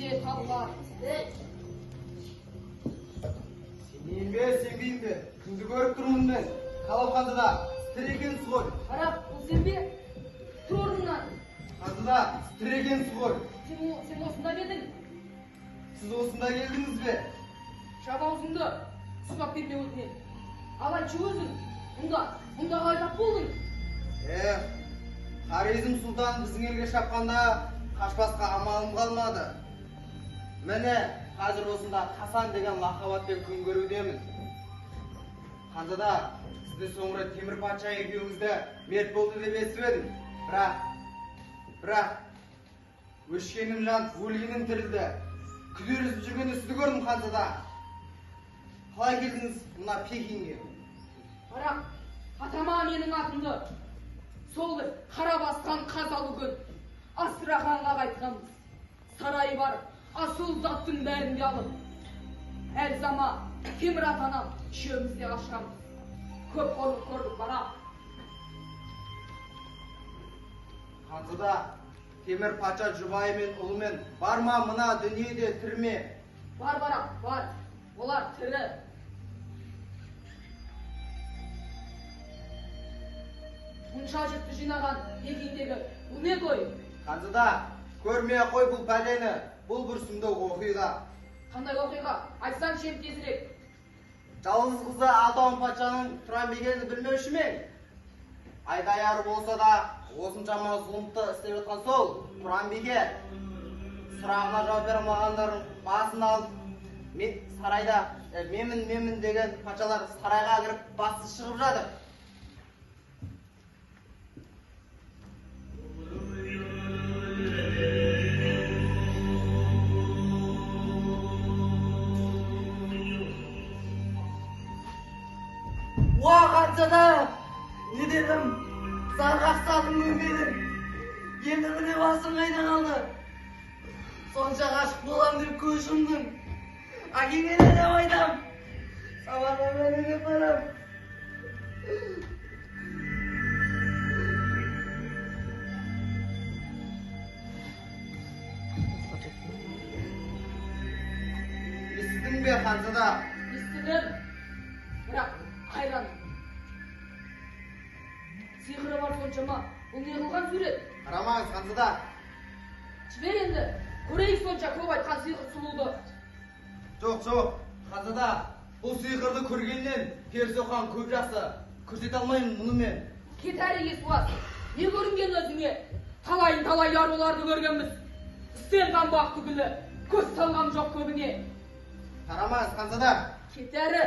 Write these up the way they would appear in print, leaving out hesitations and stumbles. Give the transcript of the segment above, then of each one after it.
Sende kallar. Сенбейін бе? Күнді көріп тұрмын мен. Қалап қандыда, сітірекенсіз ғой. Қарап, бұл сенбе? Тұр орныңнан. Қандыда, сітірекенсіз ғой. Сен осында бедің? Сіз осында келдіңіз бе? Шап аузыңды, сұқап берме өтінен. Ал айтшы өзің, мұнда қайдап болдың? Хорезм сұлтан біздің елге шапқанда қашпасқа амалым қалмады. Міне, қазір осында Хасан деген лақап атпен күн көрудемін. Қандыда, сізді соңғы Темір патша екеуіңізді мерт болды деп естіп едім. Бірақ, өшкенім жан, өлгенім тірілді. Күдер үзіп жүрген сізді көрдім Қандыда. Қалай келдіңіз мына Пекинге? Бірақ, атама менің атымды. Сол бір қара басқан қазалы күн. Астраханға қайтқанбыз. Сарайы бар, асыл заттың бәрін де алып. Әл зама, Темір атанам, үшеумізде ашқанбыз. Көп қорлық көрдік бара. Қандыда, Темір патша жұбайы мен ұлымен бар ма мына дүниеде тірме? Бар бара, бар. Олар тірі. Мұнша жұртты жинаған Пекиндегі бұл не той? Қандыда, көрмей қой бұл пәлені, бұл бір сұмдық оқиға. Қандай оқиға? Айтсаң шем тезірек. Жалғыз қызы Алтауын патшаның Тұранбегені білмеуші ме? Айдаяры болса да, осыншама зұлымдықты істеп жатқан сол Тұранбеге сұрағына жауап бере алмағандардың басын алып, сарайда менмін деген патшалар сарайға кіріп басы шығып жатыр. Қаншада не дедім, зарғақ салдым өнбедім. Енді міне басым қайда қалды. Сонша ғашық болам деп көз жұмдым. Әкеңе не деп айтам? Сабаққа не деп барам? Естідің бе Қаншада? Естідім. Бірақ қайран. Сиқыры бар соншама, бұл не қылған сурет? Қарамаңыз Қаншада. Жібер енді, көрейік сонша көп айтқан сиқыр сұлуды. Жоқ, Қаншада, бұл сиқырды көргеннен Персоқан көп жақсы. Көрсете алмаймын мұны мен. Кет әрі Есуас, не көрінген өзіңе? Талай аруларды көргенбіз. Істен қанбақ түгілі, көз салғам жоқ көбіне. Қарамаңыз Қаншада. Кет әрі.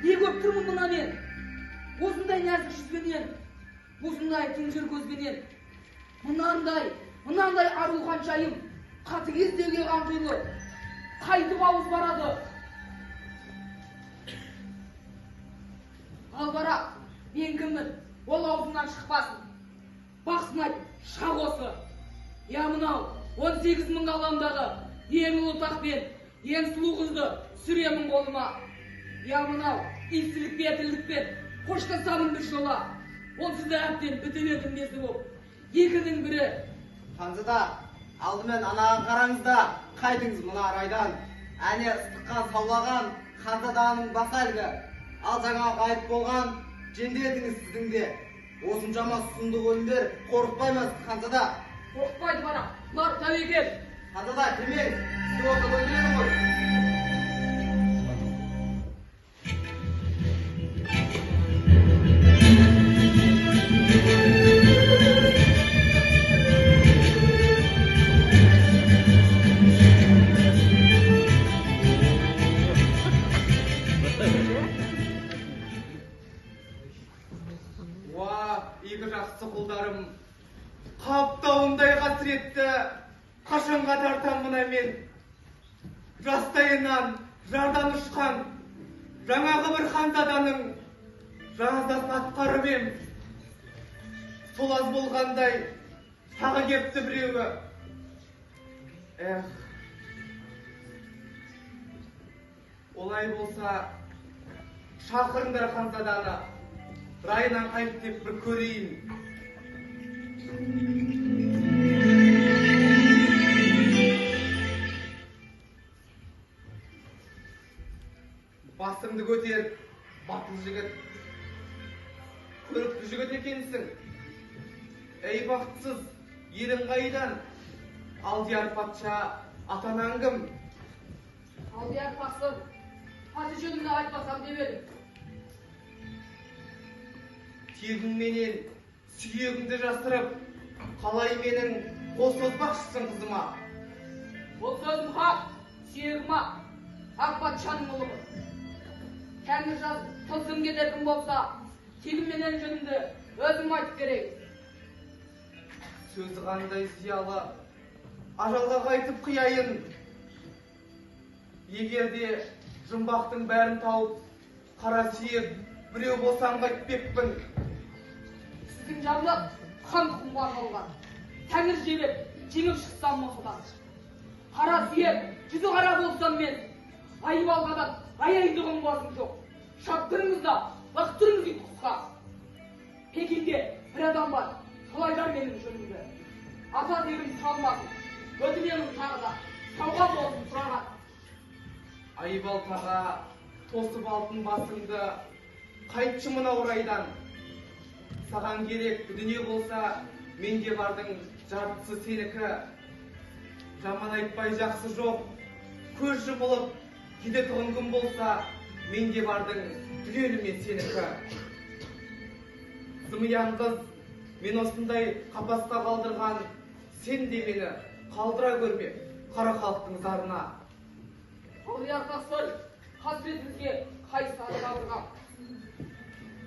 Не көп тұрмын мұна мен? Осындай нәзік жүзбенен, осындай тұнжыр көзбенен. Мұнандай ару қаншайым, қатыгез деуге қанқилы, қайтып ауыз барады. Ал бара, мен кіммін, ол аузынан шықпасын. Бақсын айт, шақ осы. Я мынау, 18 мың ғаламдағы ең ұлы тақпен, ең сұлу қызды сүремін қолыма. Я мынау, исілікпен, тірлікпен, қоштасамын бір жола. Онсыз да әбден бітелетін мезі боп. Екінің бірі. Қаншада, алдымен анаған қараңыз да, қайтыңыз мына райдан. Әне ыстыққа саулаған Қаншаданың басы әлгі. Ал жаңа қайтып болған жендетіңіз сіздің де. Осыншама сұмдық өлімдер қорықпаймыз Қаншада. Қорықпайды бара, бұлар тәуекел. Қаншада, кірмеңіз, сіз осы өлімдері ғой. Игі жақсы құлдарым, қаптауындай қасіретті қашанға тартам мына мен. Жастайынан жардан ұшқан жаңағы бір Ханзаданың жазасын атқарып ем. Сол аз болғандай тағы кепті біреуі. Олай болса, шақырыңдар Ханзаданы. райынан қайт деп бір көрейін. Басыңды көтер, батыл жігіт. Көрікті жігіт екенсің. Ей бақытсыз, елің қайдан? Алдияр патша, атанаң кім? Алдияр тақсыр, аты жөнімді айтпасам деп едім. Тегіңменен сүйегіңді жасырып, қалай менің қос озбақшысың қызыма? Бұл сөзім хақ, сүйегім ақ, ақ патшаның ұлығы. Тәңір жазып, тылсым кететін болса, тегімменен жөнімді өзім айтып берейін. Сөзі қандай зиялы, ажалға қайтып қияйын. Егерде жұмбақтың бәрін тауып, қара сүйек біреу болсам қайтпекпін. Сіздің жарлық хан тұқымға қалған. Тәңір жебеп, жеңіп шықсам осыдан. Қара сүйек, жүзі қара болсам мен, айып алғадан аяйдығым басым жоқ. Шаптырыңыз да, лақтырыңыз ит құсқа. Пекинде бір адам бар, солайдар менің жөнімді. Ата тегім салмасын, өтінемін тағы да, сауға болсын сұраған. Айбалтаға тосып алтын басыңды, қайтшы мына орайдан. Саған керек дүние болса, менде бардың жартысы сенікі. Жаман айтпай жақсы жоқ, көз жұмылып, кеде тұғын күн болса, менде бардың түгеліме сенікі. Зымиян қыз, мен осындай қапасқа қалдырған, сен де мені қалдыра көрме қара халықтың зарына. Алдияр тақсыр, қасіретіңізге қайсары қабырғам.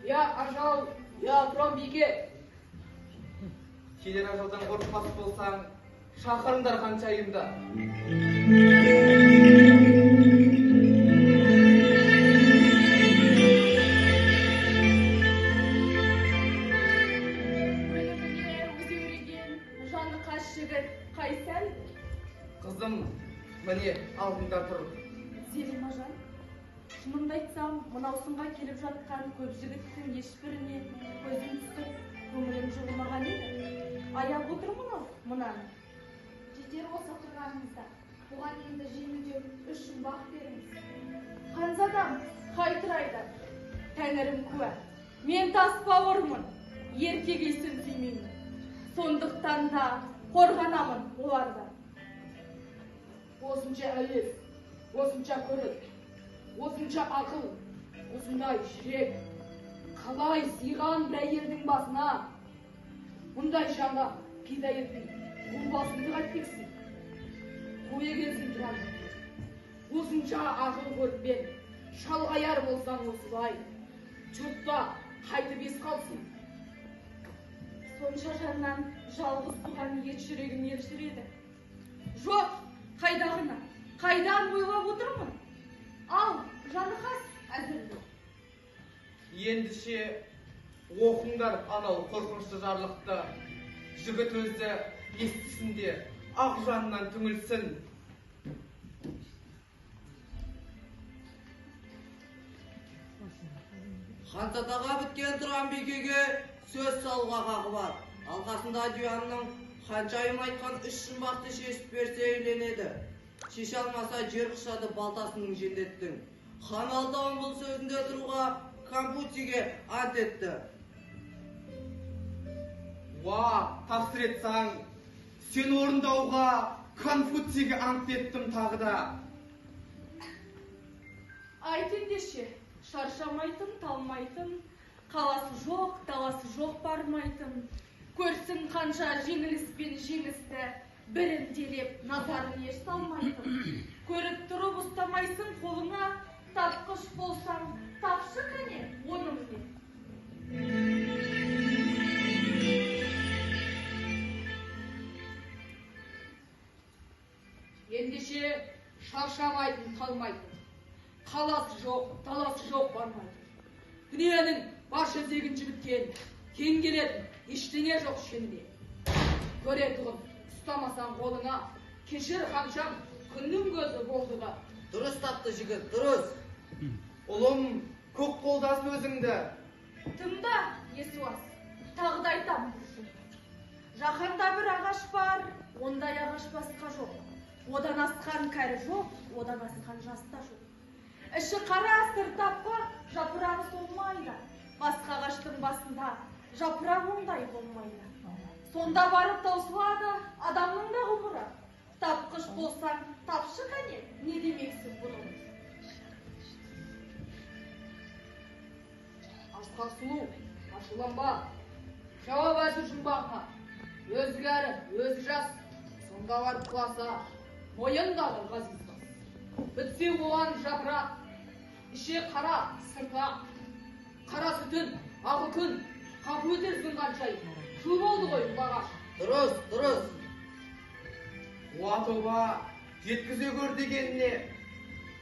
Я ажал, я тұрам бике. Келер ажалдан қорықпас болсаң, шақырыңдар қаншайымды. Қызым, міне алдында тұр. Зелим ажан, шынымды айтсам, мынау сынға келіп жатқан көп жігіттің ешбіріне көзім түсіп, көңілім жылымаған еді. Аяп отыр мұнаны. Жетер болса тұрғаныңызда, бұған енді жеңілдеу үшін бақ беріңіз. Ханзадам, қайтырайдан, тәңірім куә. Мен тас бауырмын, еркек исін сүймеймін. Сондықтан да қорғанамын олардан. Осынша әуес, осынша көрік, осынша ақыл, осындай жүрек, қалай сыйған бір әйелдің басына, мұндай жанға пида етпей, бұл басыңды қайтпексің. Қой екенсің тұран. Осынша ақыл көріппен, шалғаяр болсаң осылай, жұртта қайтып ес қалсын. Сонша жаннан жалғыз туған ет жүрегім елжіреді. Жоқ, қайдағына, қайдан ойлап отырмын? Ал, Жарылқас, әзірле. Ендіше оқыңдар анау қорқынышты жарлықты. Жігіт өзі естісін де, ақ жанынан түңілсін. Ханзадаға біткен тұрған бекеге сөз салуға қақы бар. Алғасында Дюанның ханшайым айтқан үш жұмбақты шешіп берсе үйленеді. Шеше алмаса жер құшады балтасының жендеттің. Хан Алтауын бұл сөзінде тұруға Конфуцийге ант етті. Уа, тапсыр етсаң, сен орындауға Конфуцийге ант еттім тағы да. Айт ендеше, шаршамайтын, талмайтын, қаласы жоқ, даласы жоқ бармайтын. Көрсін қанша жеңіліс пен жеңісті, бірін делеп, назарын еш салмайтын. Көріп тұрып ұстамайсың қолыңа, тапқыш болсаң, тапшы кәне, оның не? Ендеше шаршамайтын, талмайтын. Қаласы жоқ, даласы жоқ бармайтын. Дүниенің барша сегінші біткен, тең келетін, ештеңе жоқ шенде. Көре тұғын, ұстамасаң қолыңа, кешір ханшам, күннің көзі болды да. Дұрыс тапты жігіт, дұрыс. Ұлым, көк қолдас өзіңді. Тыңда, Есуас, тағы да айтамын бір жұмбақ. Жаһанда бір ағаш бар, ондай ағаш басқа жоқ. Одан асқан кәрі жоқ, одан асқан жас та жоқ. Іші қара, сырты аппақ, жапырағы солмайды. Басқа ағаштың басында жапырақ ондай болмайды. Сонда барып таусылады адамның да ғұмыры. Тапқыш болсаң, тапшы кәне, не демексің бұның? Асқақ сұлу, ашуланба. Жауап айту жұмбағына. Өзі кәрі, өзі жас. Сонда барып құласа, мойындағы ғазизбас. Бітсе оған жапырақ, іші қара, сырта. Қара сүтін, ағы күн, қапы өтерсің қаншай. Жыл болды ғой бұлағаш. Дұрыс. Уа жеткізе көр дегеніне.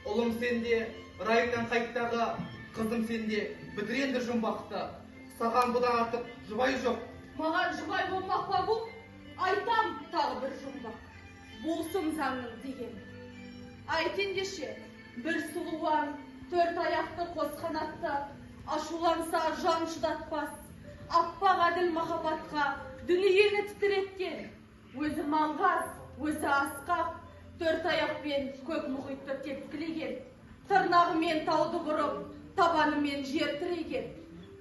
Ұлым сенде, райыңнан қайттағы, қызым сенде, бітіренді жұмбақты. Саған бұдан артық жұбай жоқ. Маған жұбай болмақ па бұл? Айтам тағы бір жұмбақ. Болсын заңның деген. Айт ендеше, бір сұлуан, төрт аяқты қос қанатты, ашуланса жан шыдатпас. Аппақ әділ махаббатқа дүниені тітіреткен. Өзі маңғаз, өзі асқақ, төрт аяқпен көк мұхитты тепкілеген. Тырнағымен тауды бұрып, табанымен жер тіреген.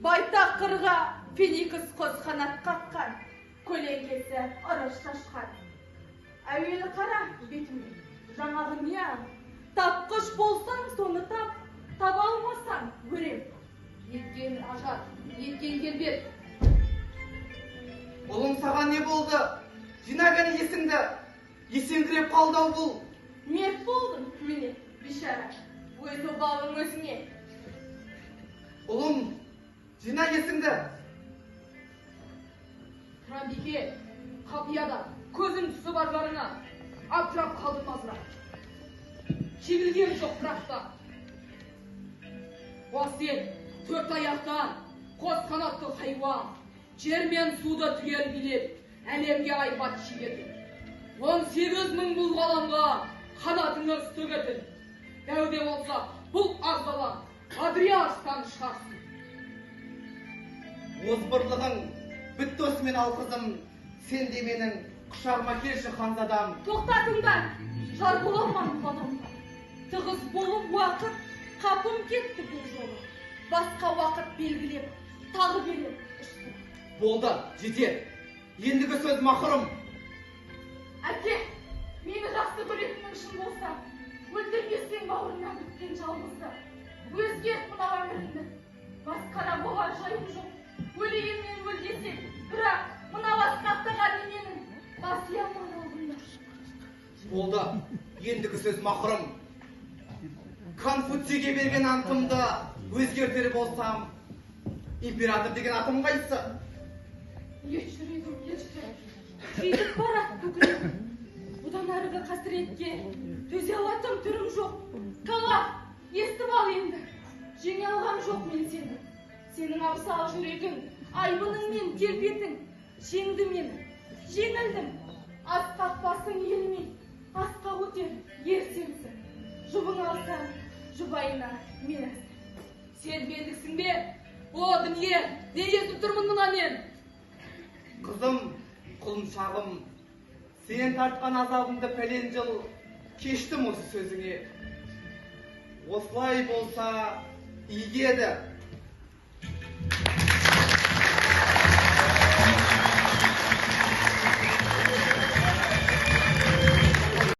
Байтақ қырға феникс қос қанат қаққан, көлеңкесі ырыс шашқан. Әуелі қара бетіме, жаңағы не ан? Тапқыш болсаң, соны тап, таба алмасаң, өрем. Еткен ажар, еткен келбет. Ұлым саған не болды? Жинаған есіңді, есеңгіреп қалдау бұл. Мерт болдың, міне, бишара, өз обалың өзіңе. Ұлым, жина есіңді. Трамбике, қапияда, көзін түсі бар жарына. Абжырап қалдым азырақ. Шегілген жоқ бірақта. Сен, төрт аяқтан, қос қанатты хайуан. Жер мен суды түгел билеп, әлемге айбат шегетін. 18.000 бұл ғаламға қанатыңыз төгетін. Дәуде болса, бұл ағзалан Адриаштан шығарсын. Озбырлығың бітті осымен алқызым, сен де менің құшағыма келші ханзадам. Тоқтатыңдар, жар боламан баламға. Тығыз болып уақыт, қапым кетті бұл жолы. Басқа уақыт белгілеп, тағы беріп ішті. Болды, жетер. Ендігі сөз мақұрым. Әке, мені жақсы көретінің шын болса, өлтірмесең бауырынан біткен жалғызды. Өзгерт мына өміріңді. Басқара болар жайым жоқ. Өлейін мен өл десең, бірақ мына басқақтаған неменің басыямын алдымда. Болды, ендігі сөз мақұрым. Конфуцийге берген антымды өзгертер болсам, император деген атым қайсы? Ет жүрегім, ет жүрегім. Күйдік барат бүкілім. Бұдан арғы қасіретке төзе алатын түрім жоқ. Кала, естіп ал енді. Жеңе алған жоқ мен сені. Сенің абсал жүрегің, айбыныңмен келбетің. Жеңді мені, жеңілдім. Асқақ басың елмен, асқақ өтер ер сенсің. Жұбың алсаң, жұбайына мен әсін. Сен бендіксің бе? О, дүние, не естіп тұрмын мұна мен? Қызым, құлыншағым, сен тартқан азабымды пәлен жыл кештім осы сөзіңе. Осылай болса, игі еді.